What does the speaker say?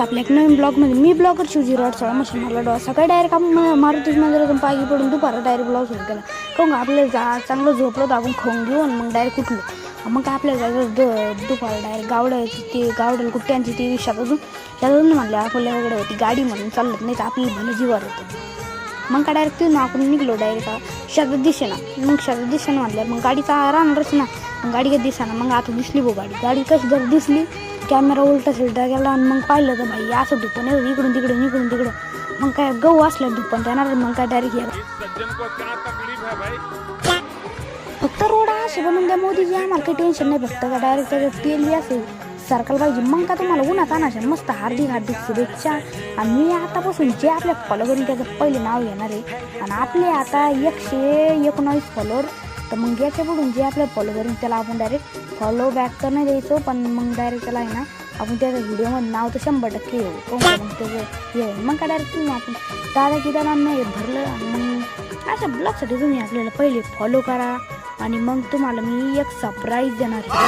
आपल्या एक नवीन ब्लॉगमध्ये मी ब्लॉगर शिवजी रॉडचा मशीन मारला डॉ सकाळी डायरेक्ट आपण मारुतीच्या मंदिरातून पायी पडून दुपारा डायरेक्ट ब्लॉग सुरू केला. काहून का आपल्याला चांगलं झोपलं तर आपण खाऊन घेऊ आणि मग डायरेक्ट उठलो. मग काय आपल्याला जायचं दुपारा डायरेक्ट गावड्याला कुट्ट्यांची ती शेतातून म्हणले आपल्याकडे होती गाडी म्हणून चालत नाही तर आपली भलं जीवार होतं. मग काय डायरेक्ट तिथून आपण निघलो डायरेक्ट शेतात दिसेना. मग शेतात दिसेना म्हणलं मग गाडीचा राहणारच ना. मग गाडी काही दिसेना. मग आता दिसली गाडी कशी जर दिसली कॅमेरा उलटा सिलटा गेला आणि मग पाहिलं तर भाई असं धुपण येतं इकडून तिकडं. मग काय गहू असलं धुपण त्याणार मग काय डायरेक्ट यायला फक्त रोड असे बनवून द्या मोदीजी आम्हाला काही टेन्शन नाही. फक्त का डायरेक्ट त्याच्यात तेल असेल सरकारला पाहिजे. मग का तुम्हाला उन्हात आणायचं मस्त हार्दिक शुभेच्छा. आणि मी आतापासून जे आपल्या फॉलोवरील त्याचं पहिले नाव घेणार आहे आणि आपले आता 119 फॉलोअर. तर मग याच्या पुढून जे आपल्या फॉलोवरील त्याला आपण डायरेक्ट फॉलो बॅक तर नाही द्यायचो पण मग डायरेक्ट त्याला आहे ना आपण त्याच्या व्हिडिओमध्ये नाव तर 100% येऊ मग त्याचं हे मग का डायरेक्ट तुम्ही आपण दादा की दादांना हे भरलं. आणि मग अशा ब्लॉगसाठी तुम्ही आपल्याला पहिले फॉलो करा आणि मग तुम्हाला मी एक सरप्राईज देणार आहे.